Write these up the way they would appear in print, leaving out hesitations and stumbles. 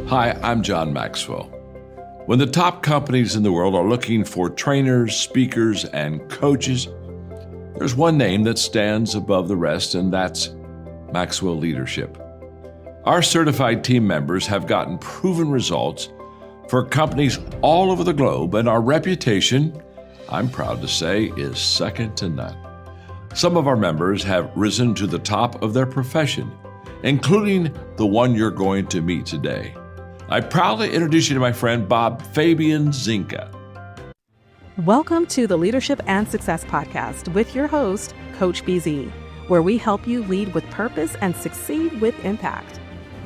Hi, I'm John Maxwell. When the top companies in the world are looking for trainers, speakers, and coaches, there's one name that stands above the rest, and that's Maxwell Leadership. Our certified team members have gotten proven results for companies all over the globe, and our reputation, I'm proud to say, is second to none. Some of our members have risen to the top of their profession, including the one you're going to meet today. I proudly introduce you to my friend Bob Fabian Zinka. Welcome to the Leadership and Success Podcast with your host, Coach BZ, where we help you lead with purpose and succeed with impact.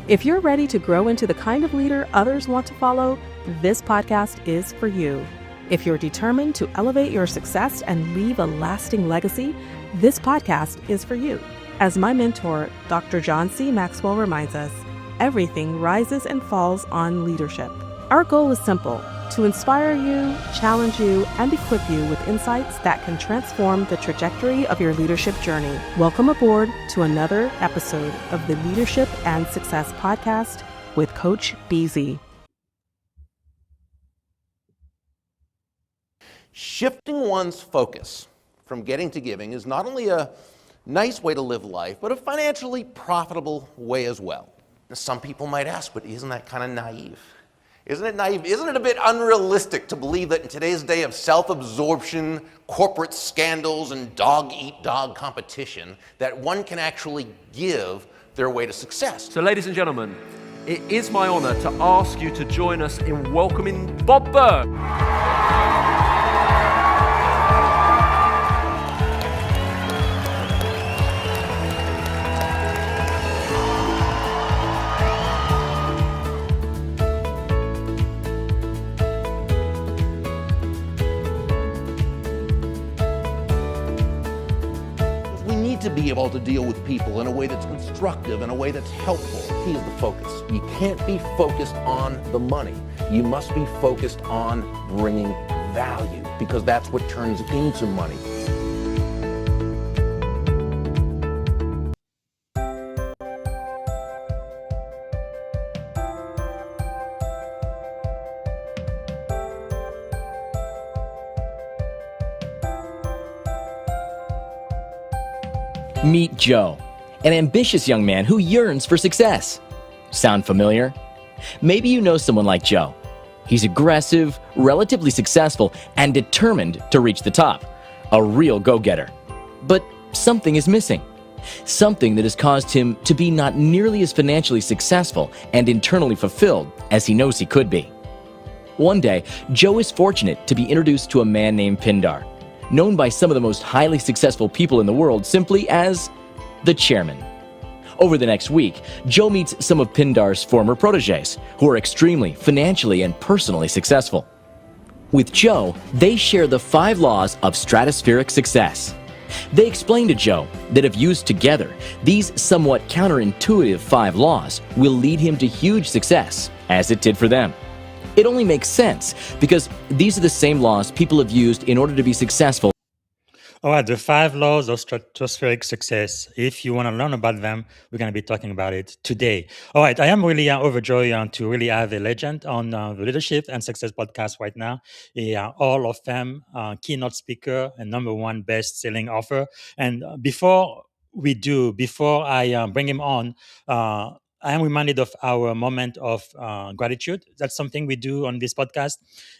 If you're ready to grow into the kind of leader others want to follow, this podcast is for you. If you're determined to elevate your success and leave a lasting legacy, this podcast is for you. As my mentor, Dr. John C. Maxwell reminds us, everything rises and falls on leadership. Our goal is simple: to inspire you, challenge you, and equip you with insights that can transform the trajectory of your leadership journey. Welcome aboard to another episode of the Leadership and Success Podcast with Coach BZ. Shifting one's focus from getting to giving is not only a nice way to live life, but a financially profitable way as well. Some people might ask, but isn't that kind of naive? Isn't it naive? Isn't it a bit unrealistic to believe that in today's day of self-absorption, corporate scandals, and dog-eat-dog competition, that one can actually give their way to success? So ladies and gentlemen, it is my honor to ask you to join us in welcoming Bob Burg. To be able to deal with people in a way that's constructive, in a way that's helpful. He is the focus. You can't be focused on the money. You must be focused on bringing value, because that's what turns into money. Meet Joe, an ambitious young man who yearns for success. Sound familiar? Maybe you know someone like Joe. He's aggressive, relatively successful, and determined to reach the top. A real go-getter. But something is missing. Something that has caused him to be not nearly as financially successful and internally fulfilled as he knows he could be. One day, Joe is fortunate to be introduced to a man named Pindar, known by some of the most highly successful people in the world simply as the chairman. Over the next week, Joe meets some of Pindar's former protégés who are extremely financially and personally successful. With Joe, they share the 5 laws of stratospheric success. They explain to Joe that if used together, these somewhat counterintuitive 5 laws will lead him to huge success, as it did for them. It only makes sense because these are the same laws people have used in order to be successful. All right, the 5 laws of stratospheric success. If you want to learn about them, we're going to be talking about it today. All right, I am really overjoyed to really have a legend on the Leadership and Success podcast right now. A Hall of Fame keynote speaker and #1 best-selling author. And before I bring him on, I am reminded of our moment of gratitude. That's something we do on this podcast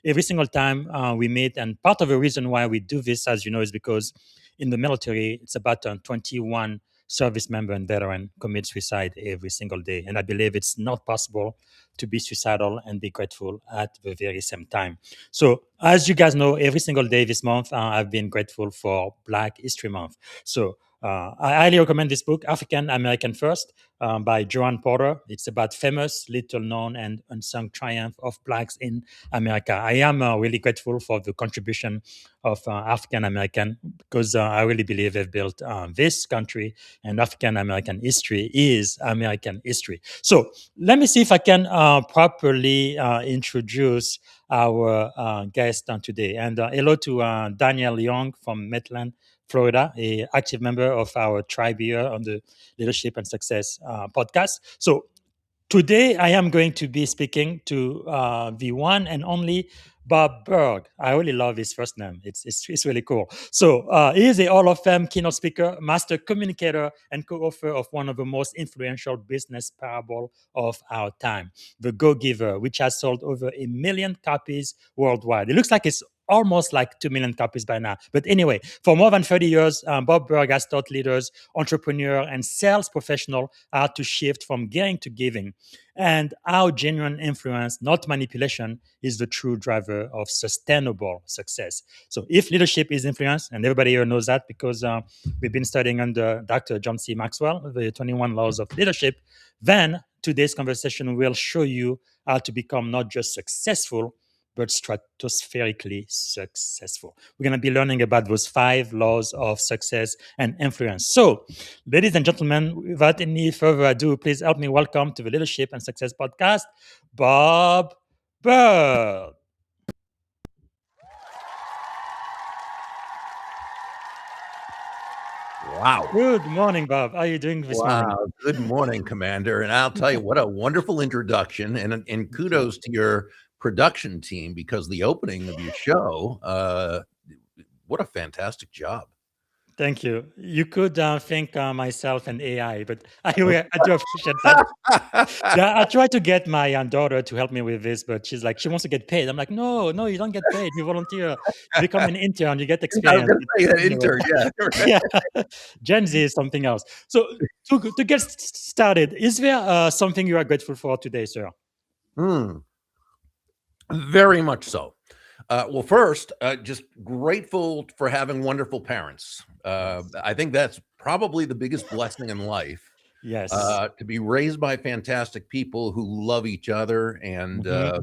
every single time we meet. And part of the reason why we do this, as you know, is because in the military, it's about 21 service member and veteran commit suicide every single day. And I believe it's not possible to be suicidal and be grateful at the very same time. So as you guys know, every single day this month, I've been grateful for Black History Month. So I highly recommend this book, African American First, by Joanne Porter. It's about famous, little-known, and unsung triumph of Blacks in America. I am really grateful for the contribution of African American because I really believe they've built this country, and African American history is American history. So let me see if I can properly introduce our guest today. And hello to Daniel Young from Maitland, Florida, an active member of our tribe here on the Leadership and Success podcast. So Today, I am going to be speaking to the one and only Bob Burg. I really love his first name. It's really cool. So he is a Hall of Fame keynote speaker, master communicator, and co-author of one of the most influential business parable of our time, The Go-Giver, which has sold over 1 million copies worldwide. It looks like it's almost like 2 million copies by now. But anyway, for more than 30 years, Bob Burg has taught leaders, entrepreneurs, and sales professionals how to shift from getting to giving, and how genuine influence, not manipulation, is the true driver of sustainable success. So if leadership is influence, and everybody here knows that because we've been studying under Dr. John C. Maxwell, the 21 laws of leadership, then today's conversation will show you how to become not just successful, but stratospherically successful. We're going to be learning about those 5 laws of success and influence. So, ladies and gentlemen, without any further ado, please help me welcome to the Leadership and Success Podcast, Bob Burg. Wow. Good morning, Bob. How are you doing this morning? Wow. Good morning, Commander. And I'll tell you what a wonderful introduction, and kudos to your production team, because the opening of your show, what a fantastic job. Thank you. You could think myself and AI, but I do appreciate that. Yeah, I try to get my daughter to help me with this, but she's like, she wants to get paid. I'm like, no, you don't get paid. You volunteer. You become an intern. You get I was experience. going to say that intern, yeah. Yeah, Gen Z is something else. So to get started, is there something you are grateful for today, sir? Very much so. Well, first, just grateful for having wonderful parents. I think that's probably the biggest blessing in life. Yes. To be raised by fantastic people who love each other. And, at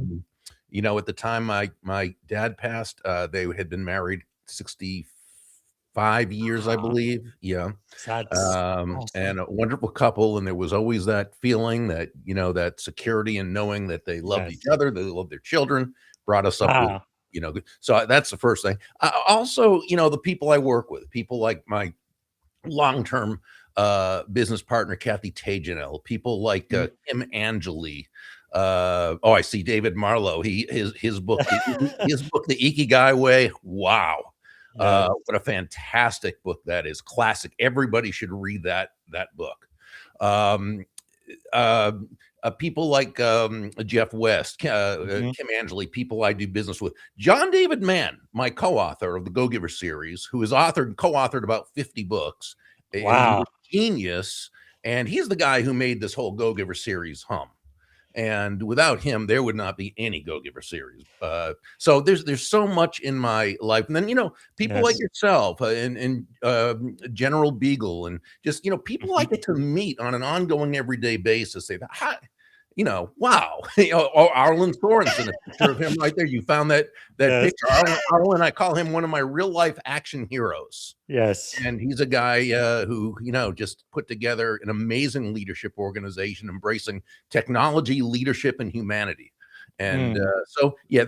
the time my dad passed, they had been married 65 years, I believe. Yeah. That's And awesome. a wonderful couple. And there was always that feeling that, that security and knowing that they loved each Yes. other, they loved their children, brought us up with, Wow. so that's the first thing. Also, the people I work with, people like my long-term business partner, Kathy Tajanel, people like Kim Angeli. I see David Marlowe. His book, The Ikigai Way. Wow. Yes. What a fantastic book that is. Classic. Everybody should read that book. People like Jeff West, Kim Angeli, people I do business with. John David Mann, my co-author of the Go-Giver series, who has co-authored about 50 books. Wow. He's a genius, and he's the guy who made this whole Go-Giver series hum. And without him, there would not be any Go-Giver series. So there's so much in my life. And then, people like yourself and General Beagle, and just, people I get to meet on an ongoing everyday basis. Say, hi, wow. Or Arlen Sorensen, a picture of him right there. You found that picture. Arlen, I call him one of my real life action heroes. Yes. And he's a guy who, just put together an amazing leadership organization, embracing technology, leadership, and humanity. And so, yeah,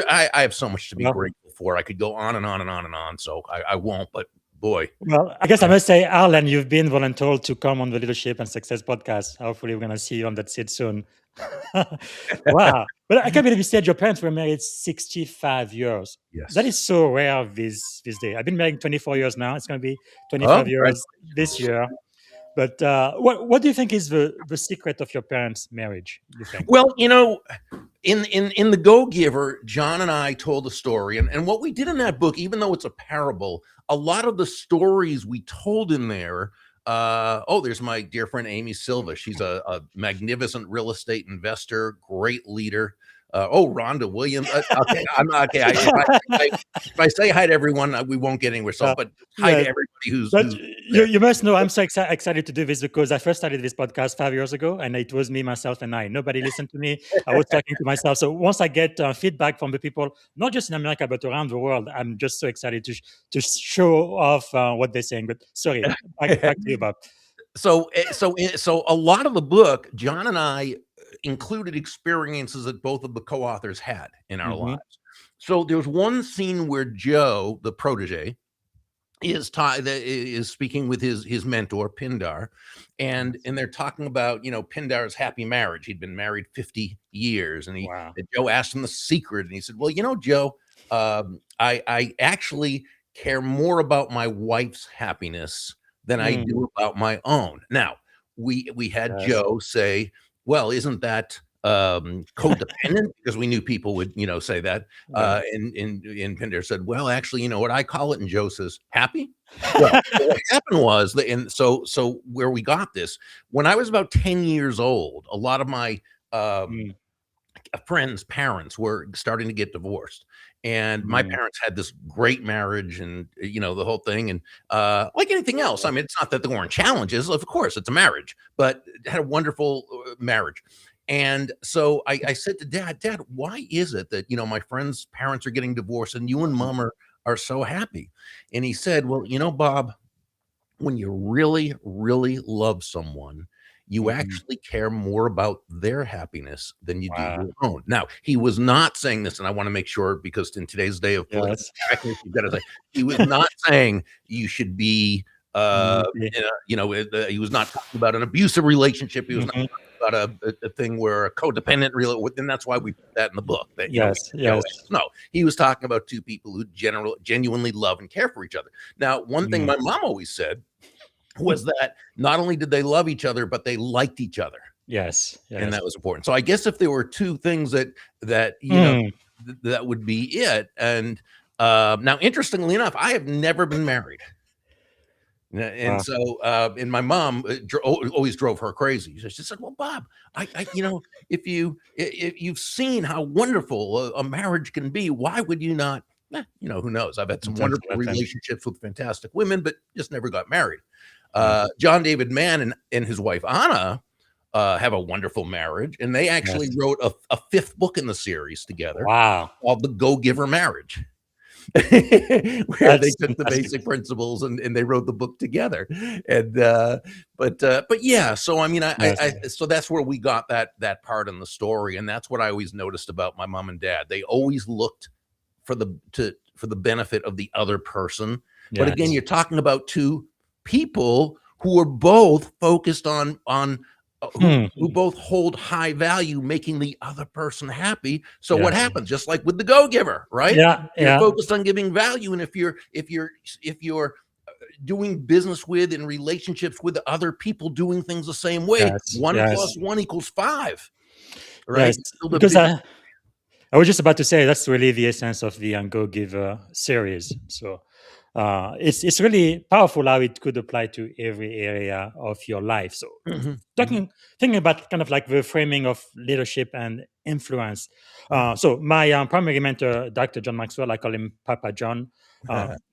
I have so much to be grateful for. I could go on and on and on and on. So I won't, but boy. Well, I guess I must say, Arlen, you've been voluntold to come on the Leadership and Success Podcast. Hopefully, we're going to see you on that seat soon. Wow. But I can't believe you said your parents were married 65 years. Yes. That is so rare this day. I've been married 24 years now. It's going to be 25 years this year. But what do you think is the secret of your parents' marriage, you think? Well, in the Go-Giver, John and I told a story, and what we did in that book, even though it's a parable, a lot of the stories we told in there. There's my dear friend Amy Silva. She's a magnificent real estate investor, great leader. Rhonda Williams. Okay, I'm not okay. If I say hi to everyone, we won't get anywhere. So, but hi to everybody who's. You must know, I'm so excited to do this because I first started this podcast 5 years ago, and it was me, myself, and I. Nobody listened to me. I was talking to myself. So once I get feedback from the people, not just in America but around the world, I'm just so excited to show off what they're saying. But sorry, back to you, Bob. So a lot of the book, John and I included experiences that both of the co-authors had in our lives. So there's one scene where Joe, the protege, is speaking with his mentor Pindar, and they're talking about, Pindar's happy marriage. He'd been married 50 years, Wow. and Joe asked him the secret, and he said, "Well, Joe, I actually care more about my wife's happiness than I Mm, do about my own." Now, we had yes. Joe say, "Well, isn't that codependent?" Because we knew people would, say that. Yeah. And Pindar said, "Well, actually, you know what I call it?" And Joe says, "Happy." Well, what happened was that, and so where we got this, when I was about 10 years old, a lot of my um, Mm, friends' parents were starting to get divorced. And my mm, parents had this great marriage, and the whole thing. And like anything else, I mean, it's not that there weren't challenges. Of course, it's a marriage, but it had a wonderful marriage. And so I said to Dad, why is it that my friends' parents are getting divorced and you and Mom are so happy? And he said, "Well, Bob, when you really, really love someone, you mhm. actually care more about their happiness than you do Wow. your own." Now, he was not saying this, and I want to make sure, because in today's day of political Yes. correctness, you've got to say, he was not saying you should be, Maybe. he was not talking about an abusive relationship. He was not Mhm. talking about a thing where a codependent really, and that's why we put that in the book, that, Yes, Joe yes. has. No, he was talking about two people who genuinely love and care for each other. Now, one thing Mm, my mom always said was that not only did they love each other, but they liked each other, yes, and yes. that was important. So I guess if there were two things Mm, that would be it. And now, interestingly enough, I have never been married. And wow. so, and my mom always drove her crazy. So she said, "Well, Bob, if you've seen how wonderful a marriage can be, why would you not?" Who knows? I've had some That's wonderful nothing. relationships with fantastic women, but just never got married. Yeah. John David Mann and his wife Anna have a wonderful marriage, and they actually Yes. wrote a fifth book in the series together Wow. called The Go-Giver Marriage. Where they That's took the fantastic. basic principles and they wrote the book together. And but yeah, so I mean, Yes. so that's where we got that part in the story, and that's what I always noticed about my mom and dad. They always looked for the benefit of the other person. But again, Yes. you're talking about two people who are both focused on Hmm. who both hold high value, making the other person happy. So what Yes. happens? Just like with the go-giver, right? Yeah, You're yeah. focused on giving value, and if you're doing business with and relationships with other people doing things the same way, Yes, one yes, plus one equals five, right? yes. You build a Because bigger. I was just about to say that's really the essence of the Go Giver series. So it's really powerful how it could apply to every area of your life. So Mhm, mhm. talking thinking about kind of like the framing of leadership and influence. So my primary mentor, Dr. John Maxwell, I call him Papa John.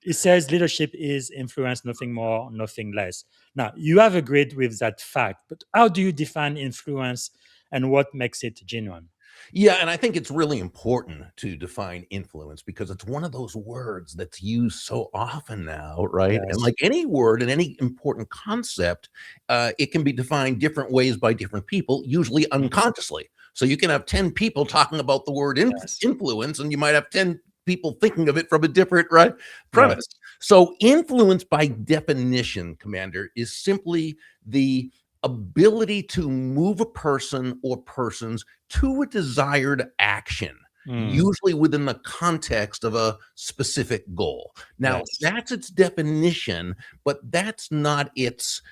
He says leadership is influence, nothing more, nothing less. Now you have agreed with that fact, but how do you define influence and what makes it genuine? Yeah, and I think it's really important to define influence because it's one of those words that's used so often now, right? And Yes. like any word and any important concept, it can be defined different ways by different people, usually unconsciously. So you can have 10 people talking about the word Yes. influence, and you might have 10 people thinking of it from a different Yes. premise. So influence by definition, Commander, is simply the ability to move a person or persons to a desired action, Mm. usually within the context of a specific goal. Now, Yes. that's its definition, but that's not its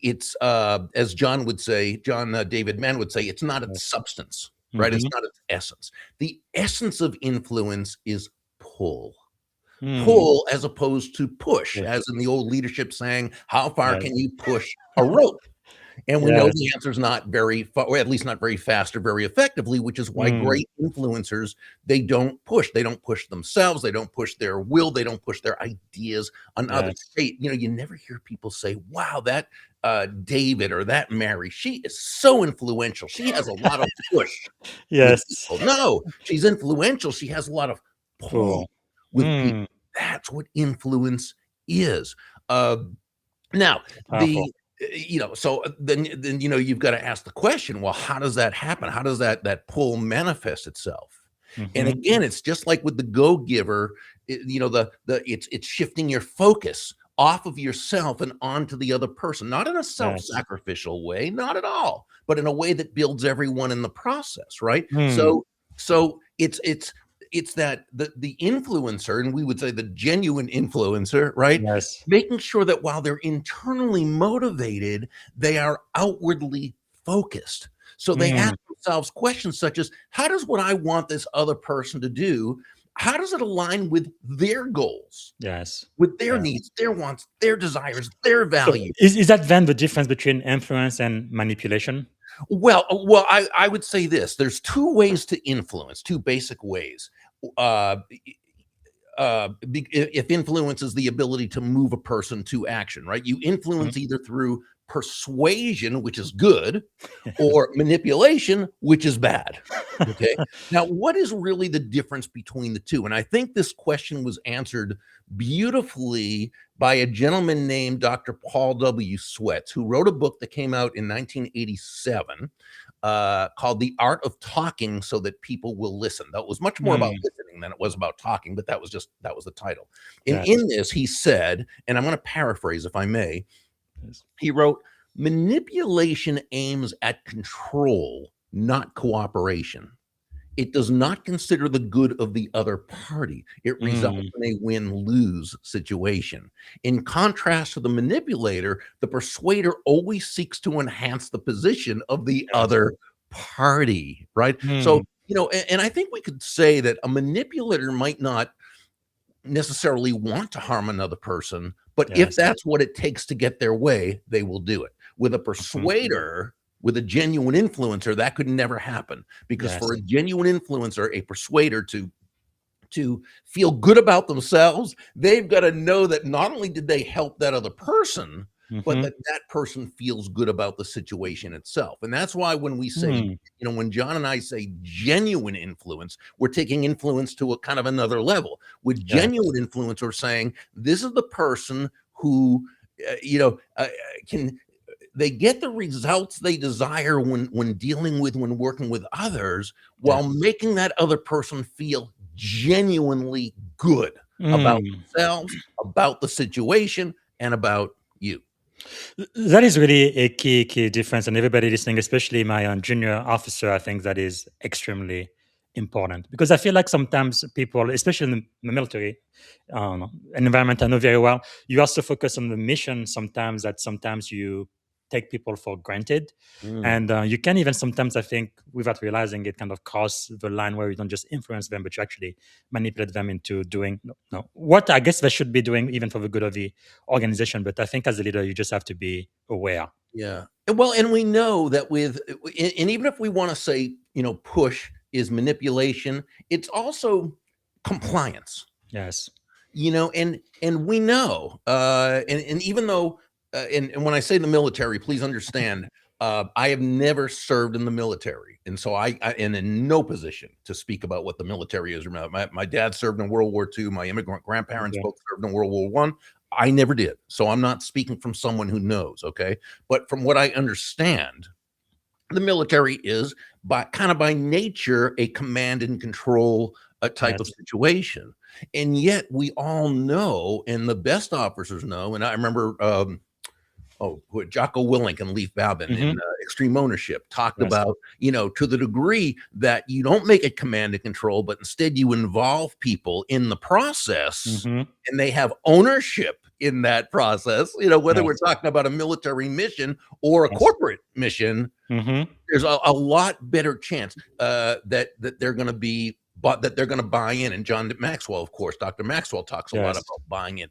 as John would say, John David Mann would say, it's not its Yes. substance, right? It's Mhm. not its essence. The essence of influence is pull. Mm. Pull as opposed to push, Yes. as in the old leadership saying, how far Yes. can you push a rope? And we know Yes. the answer is not very far, or at least not very fast or very effectively, which is why Mm. great influencers, they don't push. They don't push themselves. They don't push their will. They don't push their ideas on others. Yes. Hey, you never hear people say, wow, that David or that Mary, she is so influential. She has a lot of push with Yes. people. No, she's influential. She has a lot of pull Cool. with people. Mm. That's what influence is. Uh, now, Powerful. so then you've got to ask the question, well, how does that happen? How does that pull manifest itself? And Mhm. again, it's just like with the go giver, the it's shifting your focus off of yourself and onto the other person, not in a Yes. self-sacrificial way, not at all, but in a way that builds everyone in the process, right? Mm. So it's that the influencer, and we would say the genuine influencer, right? Yes. Making sure that while they're internally motivated, they are outwardly focused. So they Mm. ask themselves questions such as, how does what I want this other person to do, how does it align with their goals, Yes. with their Yeah. needs, their wants, their desires, their So values? is that then the difference between influence and manipulation? Well, I would say this. There's two ways to influence, two basic ways. Uh, if influence is the ability to move a person to action, right? You influence either through persuasion, which is good, or manipulation, which is bad. Okay. Now, what is really the difference between the two? And I think this question was answered beautifully by a gentleman named Dr. Paul W. Sweats, who wrote a book that came out in 1987 called The Art of Talking So That People Will Listen. That was much more about listening than it was about talking, but that was the title. And Yes. in this, he said, and I'm going to paraphrase if I may, Yes. he wrote, manipulation aims at control, not cooperation. It does not consider the good of the other party. It results in a win-lose situation. In contrast to the manipulator, the persuader always seeks to enhance the position of the other party, right? So, and I think we could say that a manipulator might not necessarily want to harm another person, but if Yes. that's what it takes to get their way, they will do it. With a persuader, with a genuine influencer, that could never happen, because Yes. for a genuine influencer, a persuader to feel good about themselves, they've got to know that not only did they help that other person, but that person feels good about the situation itself. And that's why when we say, when John and I say genuine influence, we're taking influence to a kind of another level. With genuine influence, we're saying this is the person who, can they get the results they desire when working with others, while making that other person feel genuinely good about themselves, about the situation, and about you. That is really a key difference, and everybody listening, especially my junior officer, I think that is extremely important, because I feel like sometimes people, especially in the military, an environment I know very well, you also focus on the mission sometimes, that sometimes you take people for granted, and you can even sometimes, I think, without realizing it, kind of cross the line where you don't just influence them, but you actually manipulate them into doing what I guess they should be doing, even for the good of the organization. But I think as a leader, you just have to be aware. Yeah. Well, and we know that and even if we want to say, push is manipulation, it's also compliance. Yes. And we know, and even though, and when I say the military, please understand, I have never served in the military, and so I am in no position to speak about what the military is. My dad served in World War II. My immigrant grandparents both served in World War I. I never did, so I'm not speaking from someone who knows. Okay, but from what I understand, the military is by nature a command and control type of situation. And yet we all know, and the best officers know, and I remember Jocko Willink and Leif Babin in Extreme Ownership talked about, to the degree that you don't make it command and control, but instead you involve people in the process, and they have ownership in that process, whether we're talking about a military mission or a corporate mission, there's a lot better chance that they're going to be, but that they're going to buy in. And John Maxwell, of course, Dr. Maxwell talks a lot about buying in.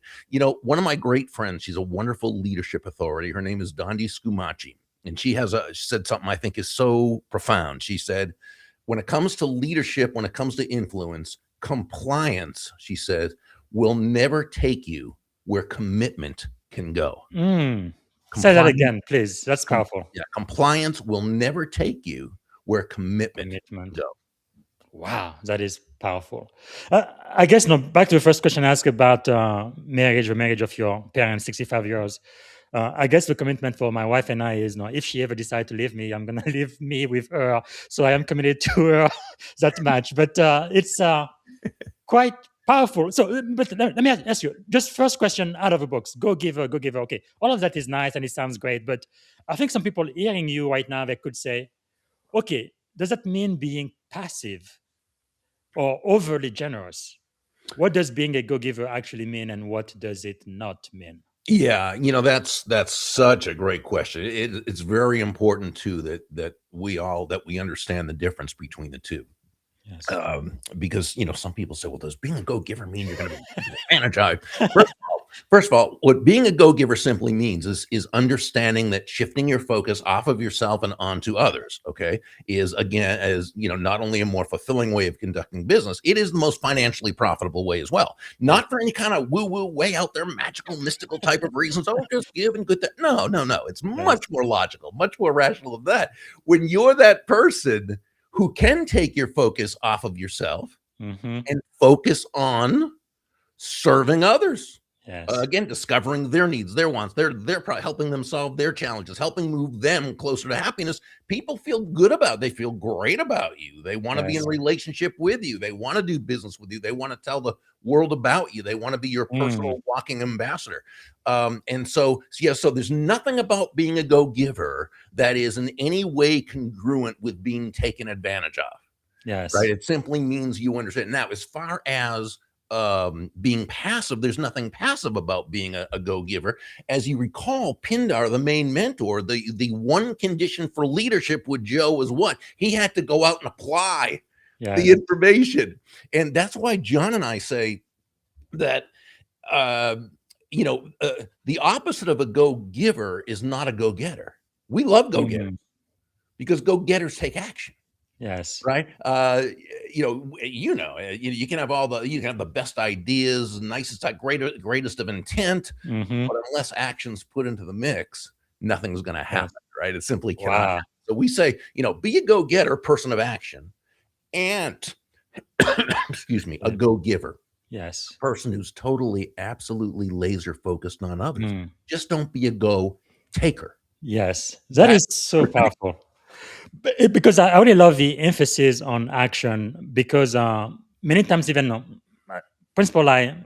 One of my great friends, she's a wonderful leadership authority. Her name is Dondi Scumaci. And she said something I think is so profound. She said, when it comes to leadership, when it comes to influence, compliance, she says, will never take you where commitment can go. Say that again, please. That's powerful. Yeah, compliance will never take you where commitment can go. Wow, that is powerful. I guess, back to the first question I asked about marriage, the marriage of your parents, 65 years. I guess the commitment for my wife and I is, if she ever decides to leave me, I'm going to leave me with her. So I am committed to her that much. But it's quite Powerful. So, but let me ask you, just first question out of the box. Go giver, go giver. Okay, all of that is nice and it sounds great, but I think some people hearing you right now, they could say, okay, does that mean being passive or overly generous? What does being a go giver actually mean, and what does it not mean? Yeah, that's such a great question. It's very important too that we understand the difference between the two. Yes. Because some people say, well, does being a go-giver mean you're going to be energized? First of all, what being a go-giver simply means is understanding that shifting your focus off of yourself and onto others, okay, is again, as not only a more fulfilling way of conducting business, it is the most financially profitable way as well. Not for any kind of woo-woo, way out there, magical, mystical type of reasons. Oh, just give and good. No, no, no. It's much more logical, much more rational than that. When you're that person who can take your focus off of yourself and focus on serving others. Yes. Again, discovering their needs, their wants, they're probably helping them solve their challenges, helping move them closer to happiness. People feel good about it. They feel great about you. They want to be in a relationship with you. They want to do business with you. They want to tell the world about you. They want to be your personal walking ambassador. And so there's nothing about being a go-giver that is in any way congruent with being taken advantage of. Yes. Right. It simply means you understand. Now, as far as being passive, there's nothing passive about being a go-giver. As you recall, Pindar, the main mentor, the one condition for leadership with Joe was what? He had to go out and apply the information. And that's why John and I say that the opposite of a go-giver is not a go-getter. We love go-getters because go-getters take action. Yes. Right. You can have the best ideas, nicest, greatest of intent, but unless action's put into the mix, nothing's going to happen. Right. It simply cannot happen. So we say, be a go-getter, person of action, and a go-giver. Yes. Person who's totally, absolutely laser focused on others. Just don't be a go-taker. Yes. That's so powerful. Because I really love the emphasis on action, because many times even principle I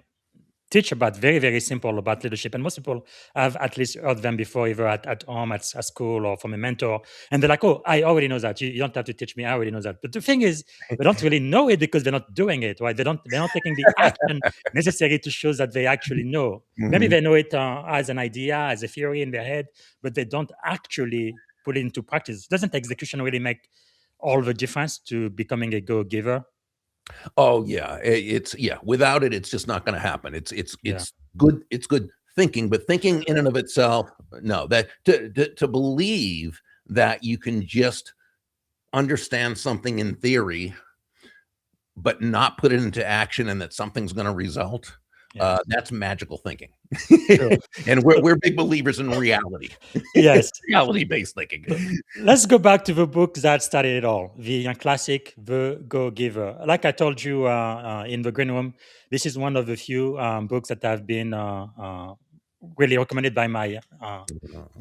teach about very, very simple about leadership, and most people have at least heard them before, either at home, at school, or from a mentor, and they're like, oh, I already know that. You don't have to teach me. I already know that. But the thing is, they don't really know it because they're not doing it, right? They're not taking the action necessary to show that they actually know. Maybe they know it as an idea, as a theory in their head, but they don't actually put it into practice. Doesn't execution really make all the difference to becoming a go-giver? Oh yeah, without it, it's just not going to happen. It's good. It's good thinking, but thinking in and of itself, no. That to believe that you can just understand something in theory, but not put it into action, and that something's going to result. That's magical thinking. And we're big believers in reality. Yes. Reality-based thinking. Let's go back to the book that started it all, the classic, The Go-Giver. Like I told you in the green room, this is one of the few books that have been really recommended by my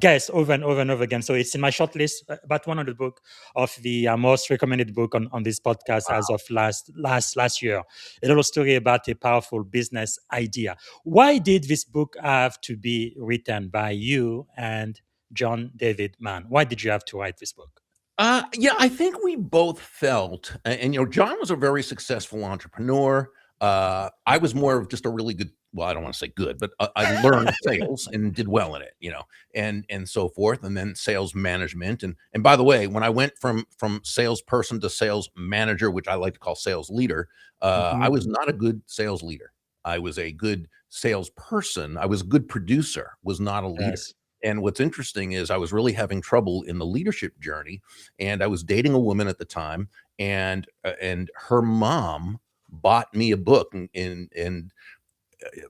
guests over and over and over again. So it's in my short list, about 100 book of the most recommended book on this podcast as of last year. A little story about a powerful business idea. Why did this book have to be written by you and John David Mann? Why did you have to write this book? I think we both felt, and John was a very successful entrepreneur. I was more of just a really good, well, I don't want to say good, but I learned sales and did well in it, and so forth. And then sales management. And by the way, when I went from salesperson to sales manager, which I like to call sales leader, I was not a good sales leader. I was a good salesperson. I was a good producer, was not a leader. Yes. And what's interesting is I was really having trouble in the leadership journey, and I was dating a woman at the time, and her mom bought me a book and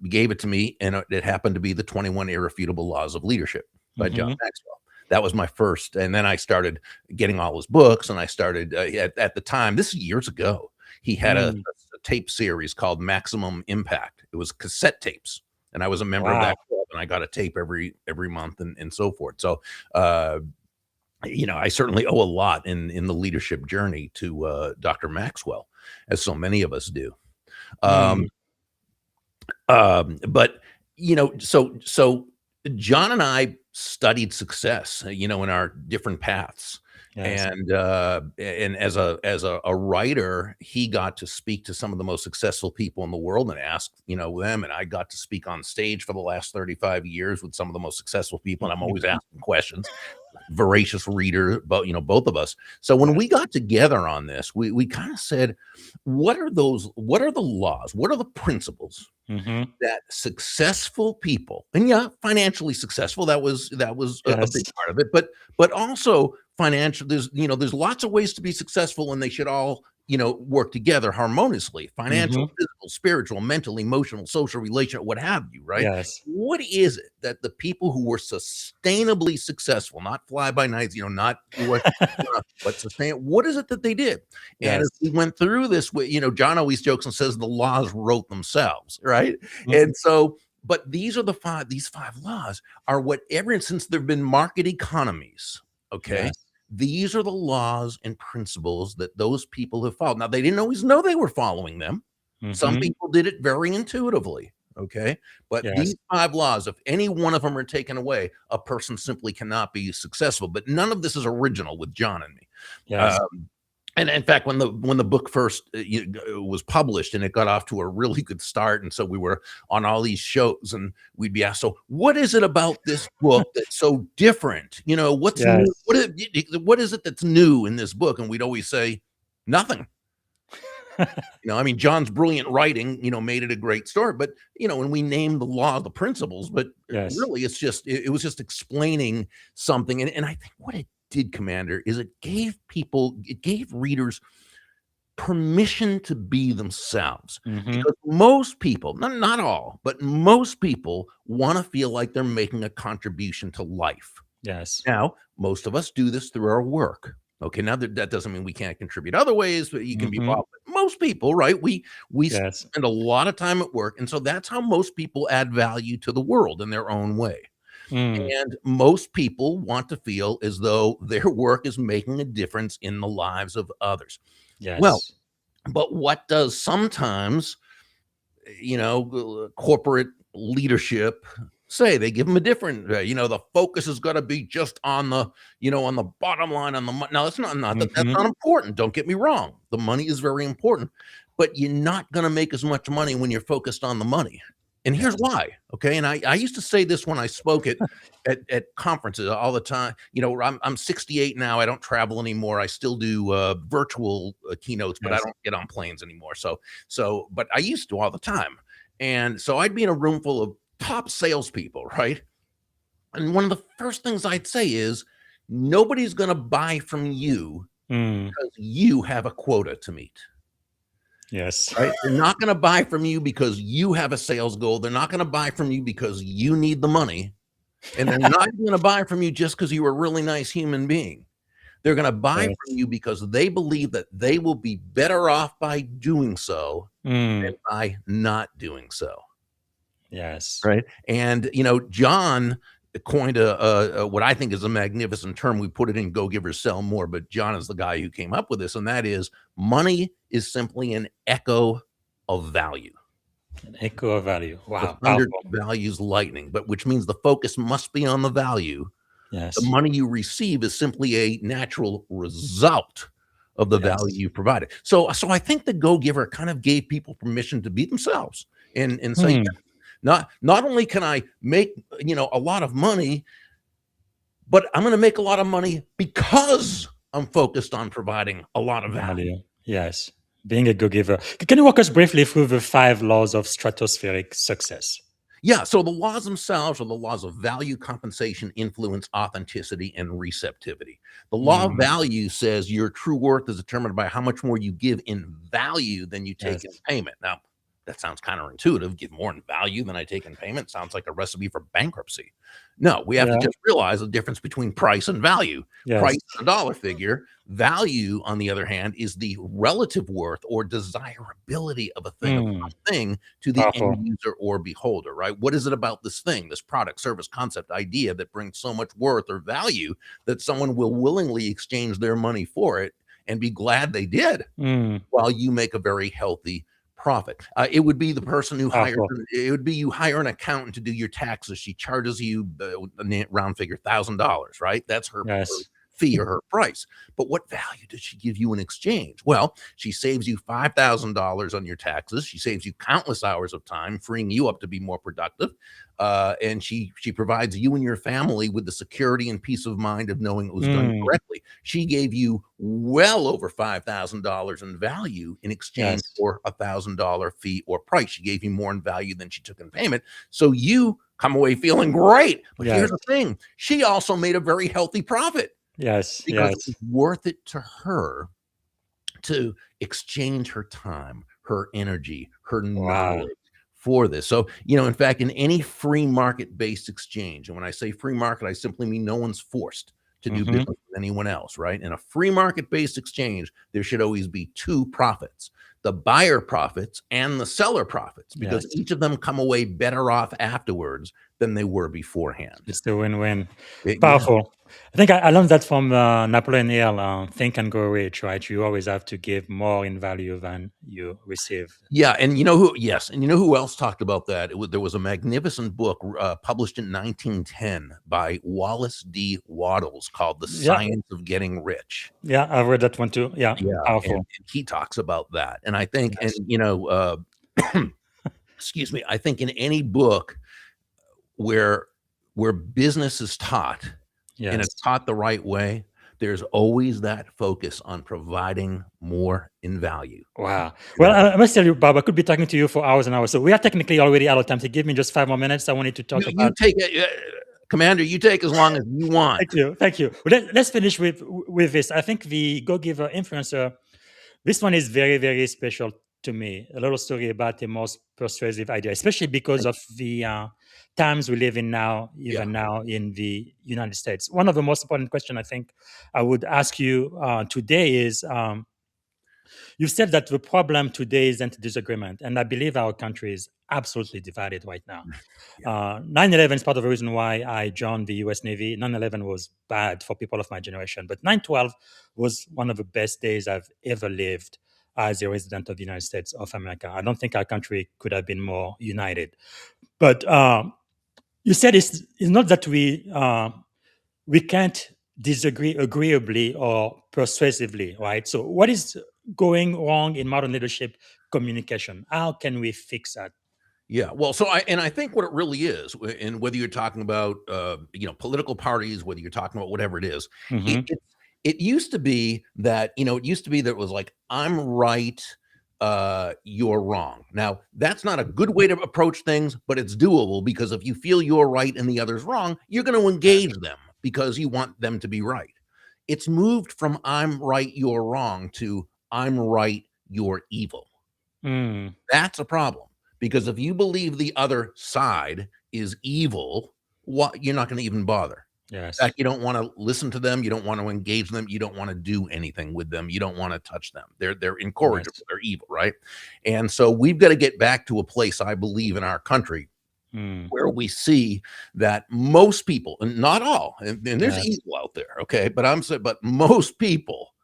gave it to me, and it happened to be the 21 Irrefutable Laws of Leadership by John Maxwell. That was my first, and then I started getting all his books, and I started at the time, this is years ago, he had a tape series called Maximum Impact. It was cassette tapes, and I was a member of that club, and I got a tape every month and so forth. So I certainly owe a lot in the leadership journey to Dr. Maxwell, as so many of us do. But so John and I studied success, in our different paths. Yes. And as a writer, he got to speak to some of the most successful people in the world and ask, them. And I got to speak on stage for the last 35 years with some of the most successful people. And I'm always asking questions. Voracious reader, but both of us. So when we got together on this, we kind of said, what are the laws? What are the principles Mm-hmm. that successful people, and financially successful, that was a Yes. big part of it, but also financial, there's lots of ways to be successful, and they should all work together harmoniously: financial, Mm-hmm. physical, spiritual, mental, emotional, social, relational, what have you, right? Yes. What is it that the people who were sustainably successful, not fly by nights, not what but sustain, what is it that they did? And as Yes. we went through this, John always jokes and says the laws wrote themselves, right? Mhm. And so, but these five laws are and since there have been market economies, okay, Yes. these are the laws and principles that those people have followed. Now, they didn't always know they were following them. Some Mm-hmm. people did it very intuitively, okay? But Yes. these five laws, if any one of them are taken away, a person simply cannot be successful. But none of this is original with John and me. Yes. And in fact, when the book first was published, and it got off to a really good start, and so we were on all these shows, and we'd be asked, "So, what is it about this book that's so different? What's new? Yes. What is it that's new in this book?" And we'd always say, "Nothing." I mean, John's brilliant writing, made it a great story. But when we named the law, the principles, but Yes. really, it was just explaining something. And I think what it did, Commander, is it gave readers permission to be themselves. Mm-hmm. Because most people, not all, but most people want to feel like they're making a contribution to life. Yes. Now, most of us do this through our work. Okay, now that doesn't mean we can't contribute other ways, but you can be Mhm. involved. But most people, right? We Yes. spend a lot of time at work, and so that's how most people add value to the world in their own way. Mm. And most people want to feel as though their work is making a difference in the lives of others. Yes. Well, but what does sometimes, corporate leadership say? They give them a different, the focus is going to be just on the, on the bottom line, on the money. Now, that's that's Mhm. not important. Don't get me wrong. The money is very important, but you're not going to make as much money when you're focused on the money. And here's why. Okay. And I used to say this when I spoke at conferences all the time. I'm 68 now. I don't travel anymore. I still do virtual keynotes, but I Yes. don't get on planes anymore. But I used to all the time. And so I'd be in a room full of top salespeople, right? And one of the first things I'd say is, nobody's going to buy from you Mm. because you have a quota to meet. Yes. Right? They're not going to buy from you because you have a sales goal. They're not going to buy from you because you need the money. And they're not going to buy from you just because you're a really nice human being. They're going to buy Yes. from you because they believe that they will be better off by doing so Mm. than by not doing so. Yes. Right. And, John coined a what I think is a magnificent term. We put it in Go Givers Sell More, but John is the guy who came up with this. And that is, money is simply an echo of value. An echo of value. The Wow. thunder Powerful. values lightning, but which means the focus must be on the value. Yes. The money you receive is simply a natural result of the Yes. value you provided. So I think the Go Giver kind of gave people permission to be themselves and say, Hmm. not only can I make a lot of money, but I'm going to make a lot of money because I'm focused on providing a lot of value. Value. Yes. Being a go-giver. Can you walk us briefly through the 5 laws of stratospheric success? Yeah, so the laws themselves are the laws of value, compensation, influence, authenticity, and receptivity. The law of value says your true worth is determined by how much more you give in value than you take in Yes. payment. Now, that sounds counterintuitive. Give more in value than I take in payment sounds like a recipe for bankruptcy. No, we have to Yeah. just realize the difference between price and value. Yes. Price is a dollar figure. Value, on the other hand, is the relative worth or desirability of a thing, to the Powerful. end user or beholder, right? What is it about this thing, this product, service, concept, idea that brings so much worth or value that someone will willingly exchange their money for it and be glad they did, Mm. while you make a very healthy profit. It would be the person who hires. Powerful. It would be you hire an accountant to do your taxes. She charges you round figure $1,000, right? That's her Yes. fee or her price. But what value does she give you in exchange? Well, she saves you $5,000 on your taxes. She saves you countless hours of time, freeing you up to be more productive. And she provides you and your family with the security and peace of mind of knowing it was done correctly. She gave you well over $5,000 in value in exchange Yes. for $1,000 fee or price. She gave you more in value than she took in payment. So you come away feeling great. But here's Yes. the thing. She also made a very healthy profit Yes. because Yes. it was worth it to her to exchange her time, her energy, her Wow. knowledge for this. So, in fact, in any free market-based exchange, and when I say free market, I simply mean no one's forced to do business with anyone else, right? In a free market-based exchange, there should always be two profits, the buyer profits and the seller profits, because Yes. each of them come away better off afterwards than they were beforehand. It's the win-win. Yeah. Powerful. I think I learned that from Napoleon Hill, Think and Grow Rich, right? You always have to give more in value than you receive. Yeah, and you know who? Yes, and you know who else talked about that? There was a magnificent book published in 1910 by Wallace D. Wattles called "The Yeah. Science of Getting Rich." Yeah, I've read that one too. Yeah, Yeah, powerful. and he talks about that, and I think, Yes. excuse me, I think in any book where business is taught and Yes. it's taught the right way, there's always that focus on providing more in value. Wow. Well, I must tell you, Bob, I could be talking to you for hours and hours. So we are technically already out of time. So give me just 5 more minutes. I wanted to talk You about. take it, Commander. You take as long as you want. Thank you. Thank you. Well, let's finish with this. I think the Go Giver influencer, this one is very, very special to me. A little story about the most persuasive idea, especially because of the times we live in now, even now in the United States. One of the most important questions I think I would ask you today is, you said that the problem today isn't disagreement, and I believe our country is absolutely divided right now. 9/11 is part of the reason why I joined the U.S. Navy. 9/11 was bad for people of my generation, but 9/12 was one of the best days I've ever lived as a resident of the United States of America. I don't think our country could have been more united. But you said it's not that we can't disagree agreeably or persuasively, right? So what is going wrong in modern leadership communication? How can we fix that? Yeah, well, so I think what it really is, and whether you're talking about political parties, whether you're talking about whatever it is, Mm-hmm. it used to be that it was like, I'm right, you're wrong. Now that's not a good way to approach things, but it's doable, because if you feel you're right and the other's wrong, you're going to engage them because you want them to be right. It's moved from I'm right, you're wrong to I'm right, you're evil. Mm, That's a problem, because if you believe the other side is evil, you're not going to even bother. In yes. fact, you don't want to listen to them. You don't want to engage them. You don't want to do anything with them. You don't want to touch them. They're incorrigible. Yes. They're evil, right? And so we've got to get back to a place, I believe, in our country Mm, where we see that most people, and not all, and there's Yes. evil out there, okay, but most people,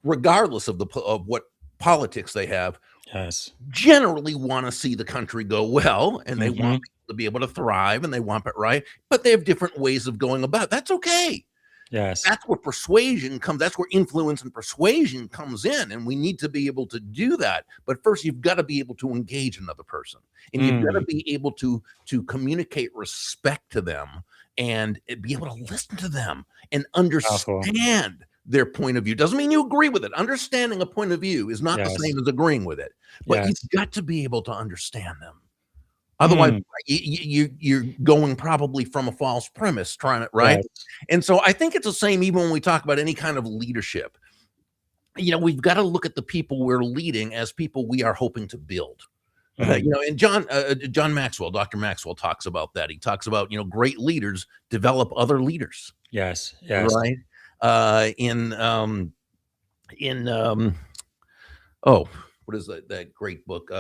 regardless of what politics they have, yes. generally want to see the country go well, and they want people to be able to thrive, and they want it right, but they have different ways of going about it. That's okay. Yes. That's where persuasion comes. That's where influence and persuasion comes in, and we need to be able to do that. But first, you've got to be able to engage another person, and you've got to be able to communicate respect to them, and be able to listen to them and understand their point of view. Doesn't mean you agree with it. Understanding a point of view is not the Yes. same as agreeing with it, but Yes. you've got to be able to understand them. Otherwise, you're going probably from a false premise, trying it, right? Right. And so I think it's the same even when we talk about any kind of leadership. We've got to look at the people we're leading as people we are hoping to build. And John Maxwell, Dr. Maxwell, talks about that. He talks about, great leaders develop other leaders. Yes. Yes. Right. What is that great book?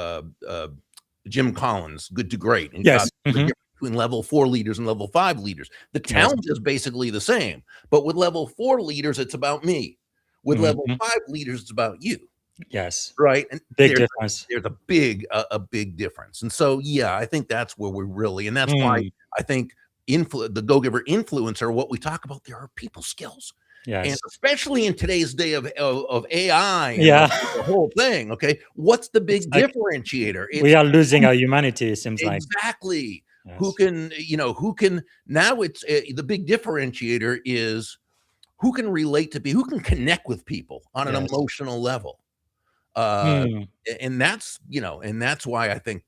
Jim Collins, Good to Great. And Yes. the difference between level 4 leaders and level 5 leaders. The talent is basically the same, but with level 4 leaders, it's about me. With level 5 leaders, it's about you. Yes. right? And Big difference. there's a big difference. And so, yeah, I think that's where we really, and that's why Mm, I think the go-giver influencer, what we talk about there are people skills. And yes. especially in today's day of AI and Yeah. the whole thing, okay, what's the It's big like differentiator? we It's are losing our humanity, it seems like. exactly Yes. who can now it's the big differentiator is who can relate to people, who can connect with people on an Yes. emotional level. Uh, Mm, and that's why I think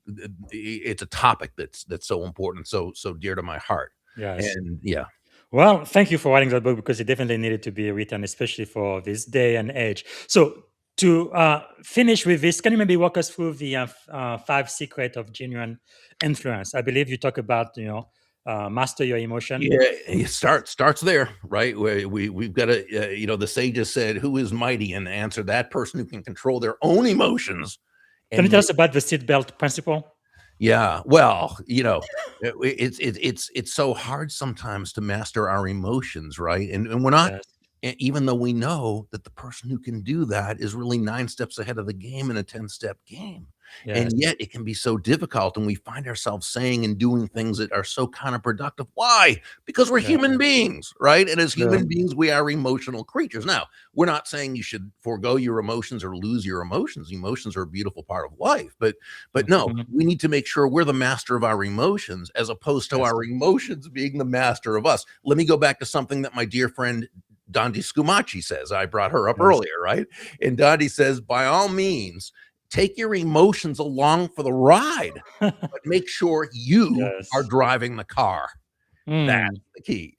it's a topic that's so important, so dear to my heart. yes. And yeah. Well, thank you for writing that book because it definitely needed to be written, especially for this day and age. So, to finish with this, can you maybe walk us through the 5 secrets of genuine influence? I believe you talk about, master your emotion. Yeah, it starts there, right? Where we've got to, the sages said, "Who is mighty?" And answer that person who can control their own emotions Can you and tell make. us about the seatbelt principle? Yeah, well, it's so hard sometimes to master our emotions, right? And we're not, Yes. even though we know that the person who can do that is really 9 steps ahead of the game in a 10-step game. And Yes. yet it can be so difficult, and we find ourselves saying and doing things that are so counterproductive. Why? Because we're Yeah. human beings, right? And as True. human beings, we are emotional creatures. Now, we're not saying you should forego your emotions or lose your emotions. Emotions are a beautiful part of life, but no, Mhm. we need to make sure we're the master of our emotions as opposed to Yes. our emotions being the master of us. Let me go back to something that my dear friend Dondi Scumaci says. I brought her up Yes. earlier, right? And Dondi says, by all means, take your emotions along for the ride, but make sure you are Yes. driving the car. That's Mm. the key.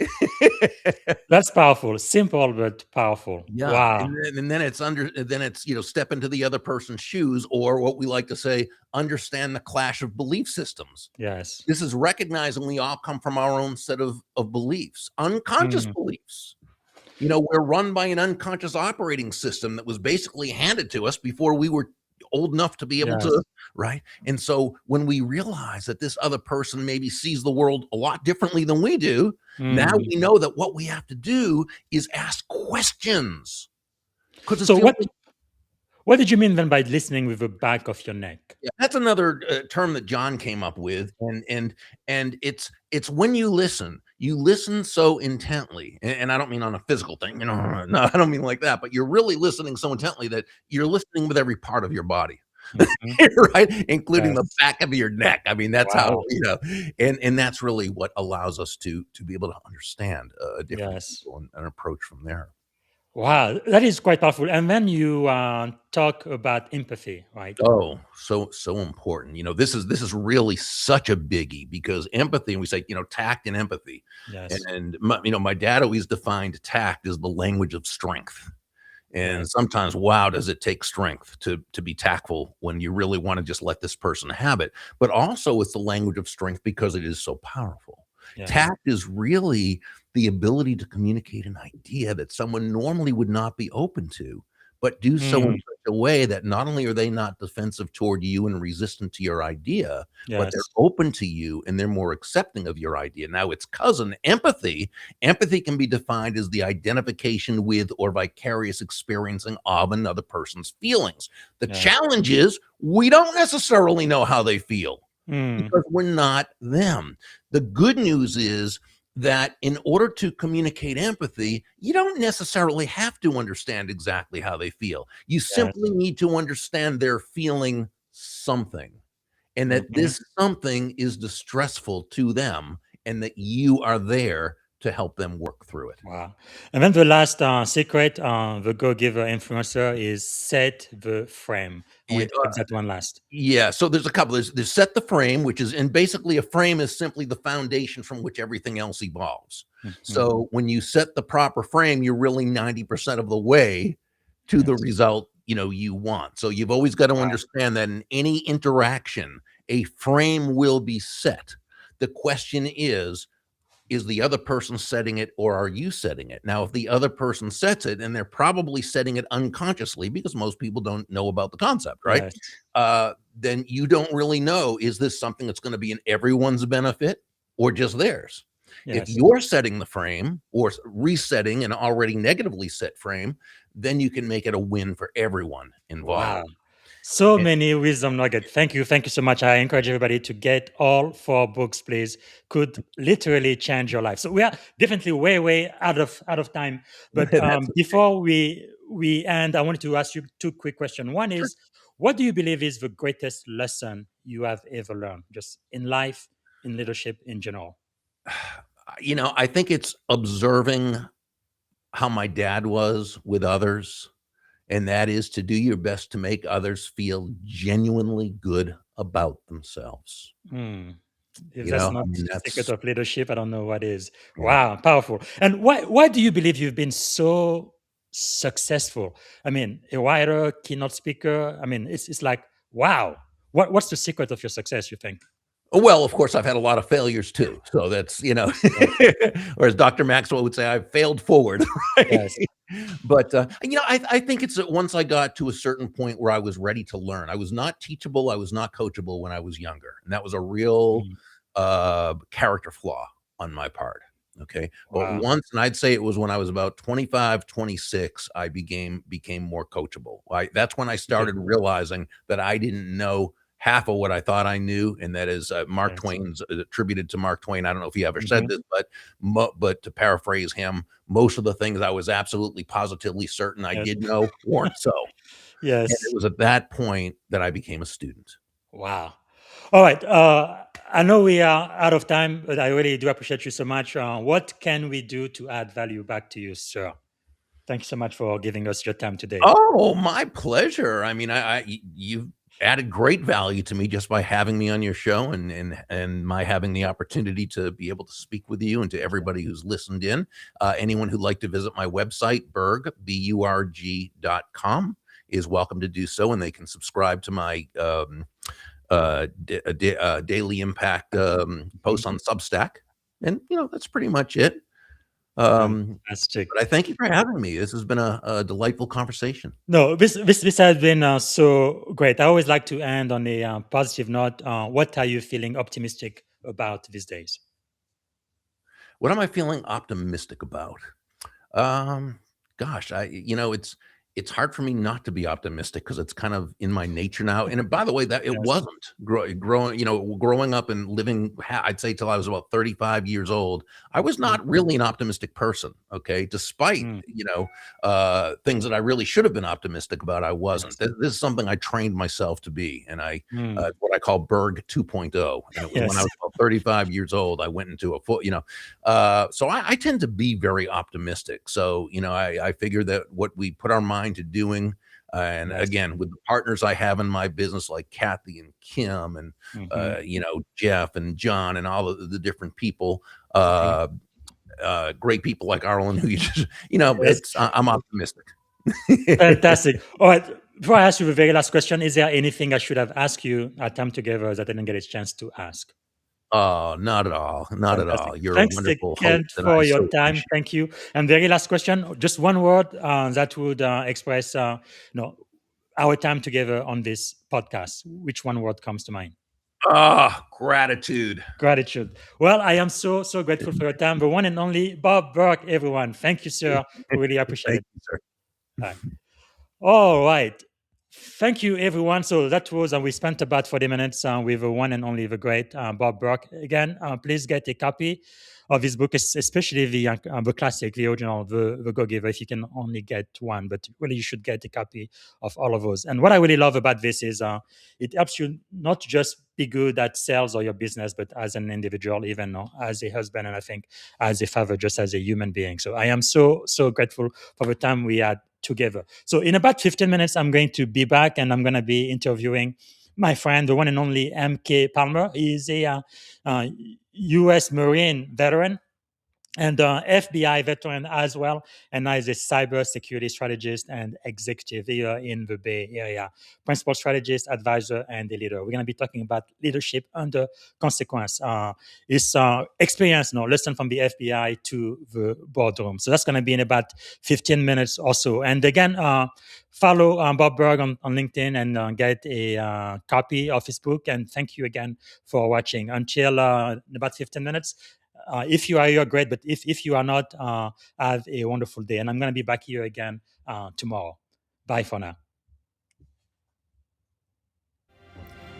That's powerful. Simple but powerful. Yeah, Wow. then it's, step into the other person's shoes, or what we like to say, understand the clash of belief systems. Yes. This is recognizing we all come from our own set of beliefs, unconscious Mm. beliefs. We're run by an unconscious operating system that was basically handed to us before we were old enough to be able Yes. to, right? And so when we realize that this other person maybe sees the world a lot differently than we do, now Mm. we know that what we have to do is ask questions because it's So the what only. what did you mean then by listening with the back of your neck? Yeah, that's another term that John came up with, and it's when you listen so intently, and I don't mean on a physical thing, no, I don't mean like that, but you're really listening so intently that you're listening with every part of your body, Mhm. right, including the Yes. back of your neck. I mean, that's how Wow. and that's really what allows us to be able to understand different Yes. people and approach from there. Wow, that is quite powerful. And then you talk about empathy, right? Oh, so important. This is really such a biggie because empathy, and we say, tact and empathy. Yes. And my dad always defined tact as the language of strength. And Yes. sometimes, wow, does it take strength to be tactful when you really want to just let this person have it. But also it's the language of strength because it is so powerful. Yes. Tact is really the ability to communicate an idea that someone normally would not be open to, but do so in Mm. such a way that not only are they not defensive toward you and resistant to your idea, but they're Yes. open to you and they're more accepting of your idea. Now, its cousin, empathy. Empathy can be defined as the identification with or vicarious experiencing of another person's feelings. The Yes. challenge is we don't necessarily know how they feel Mm. because we're not them. The good news is that in order to communicate empathy, you don't necessarily have to understand exactly how they feel. You Yes. simply need to understand they're feeling something and that Mhm. this something is distressful to them and that you are there to help them work through it. Wow. And then the last secret, the Go Giver influencer, is set the frame. I Yeah, want to talk about that one last. Yeah, so there's a couple. There's set the frame, which is, and basically a frame is simply the foundation from which everything else evolves. Mhm. So when you set the proper frame, you're really 90% of the way to the Yes. result you want. So you've always got to Wow. understand that in any interaction, a frame will be set. The question is the other person setting it or are you setting it? Now, if the other person sets it, and they're probably setting it unconsciously because most people don't know about the concept, right? Yes. Then you don't really know, is this something that's going to be in everyone's benefit or just theirs? If Yes. you're setting the frame or resetting an already negatively set frame, then you can make it a win for everyone involved. Wow. So And many wisdom nuggets. Thank you. Thank you so much. I encourage everybody to get all 4 books, please. Could literally change your life. So we are definitely way out of time. But that's before we end, I wanted to ask you 2 quick questions. One sure. is, what do you believe is the greatest lesson you have ever learned, just in life, in leadership in general? I think it's observing how my dad was with others, and that is to do your best to make others feel genuinely good about themselves. Hmm. If You that's know, I not mean, secret that's of leadership, I don't know what is. yeah. Wow, powerful. And why do you believe you've been so successful? I mean, a writer, keynote speaker. I mean, it's like, wow. What's the secret of your success, you think? Well, of course, I've had a lot of failures too. So that's, Yes. or as Dr. Maxwell would say, I've failed forward, right? Yes. But, I think it's that once I got to a certain point where I was ready to learn, I was not teachable, I was not coachable when I was younger. And that was a real Mm. character flaw on my part. Okay. But Wow. once, and I'd say it was when I was about 25, 26, I became more coachable. That's when I Okay. started realizing that I didn't know half of what I thought I knew, and that is Mark Yes. Twain's attributed to Mark Twain. I don't know if he ever said Mhm. this, but to paraphrase him, most of the things I was absolutely positively certain I Yes. did know weren't so. And it Yes. was at that point that I became a student. Wow. All right. I know we are out of time, but I really do appreciate you so much. What can we do to add value back to you, sir? Thank you so much for giving us your time today. Oh, my pleasure. I mean, you've added great value to me just by having me on your show and my having the opportunity to be able to speak with you and to everybody who's listened in. Anyone who'd like to visit my website, burg.com, is welcome to do so, and they can subscribe to my daily impact posts on Substack. And that's pretty much it. Fantastic. But I thank you for having me. This has been a delightful conversation. No, this has been so great. I always like to end on a positive note. What are you feeling optimistic about these days? What am I feeling optimistic about? Um, Gosh, it's hard for me not to be optimistic because it's kind of in my nature now. And by the way, that it Yes. wasn't growing up and living. I'd say till I was about 35 years old, I was not really an optimistic person. Okay, despite Mm, things that I really should have been optimistic about, I wasn't. yes. This is something I trained myself to be, and Mm, what I call Berg 2.0. And it was when I yes. was about 35 years old, I went into a full, so I tend to be very optimistic. So, I figure that what we put our mind to doing, and Yes. again, with the partners I have in my business, like Kathy and Kim and, Mhm. Jeff and John and all of the different people, Okay. great people like Arlen, who Yes. I'm optimistic. Fantastic. All right. Before I ask you the very last question, is there anything I should have asked you our time together that I didn't get a chance to ask? Oh, not at all. Not at Fantastic. all. You're a Thanks wonderful again host, and I for your so time. appreciate Thank you. And very last question, just one word that would express our time together on this podcast. Which one word comes to mind? it. Ah, gratitude. Gratitude. Well, I am so grateful for your time. The one and only Bob Burg, everyone. Thank you, sir. We really appreciate Thank it. you, sir. Bye. All right. Thank you, everyone. So that was, we spent about 40 minutes with the one and only the great Bob Burg. Again, please get a copy of his book, especially the classic, the original, the Go Giver, if you can only get one. But really, you should get a copy of all of those. And what I really love about this is it helps you not just be good at sales or your business, but as an individual, even as a husband, and I think as a father, just as a human being. So I am so grateful for the time we had together. So in about 15 minutes, I'm going to be back and I'm going to be interviewing my friend, the one and only MK Palmer. He's a U.S. Marine veteran and FBI veteran as well, and now is a cybersecurity strategist and executive here in the Bay Area, principal strategist, advisor, and a leader. We're going to be talking about leadership under consequence. His experience, lesson from the FBI to the boardroom. So that's going to be in about 15 minutes or so. And again, follow Bob Burg on LinkedIn and get a copy of his book. And thank you again for watching. Until in about 15 minutes. If you are, you're great. But if you are not, have a wonderful day. And I'm going to be back here again tomorrow. Bye for now.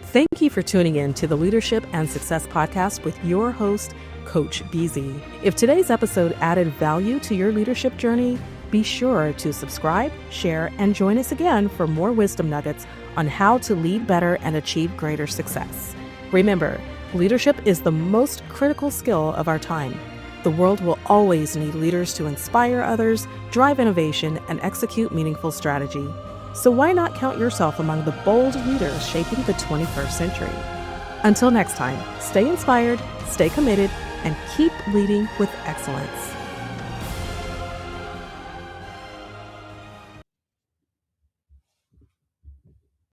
Thank you for tuning in to the Leadership and Success Podcast with your host, Coach BZ. If today's episode added value to your leadership journey, be sure to subscribe, share, and join us again for more wisdom nuggets on how to lead better and achieve greater success. Remember, leadership is the most critical skill of our time. The world will always need leaders to inspire others, drive innovation, and execute meaningful strategy. So why not count yourself among the bold leaders shaping the 21st century? Until next time, stay inspired, stay committed, and keep leading with excellence.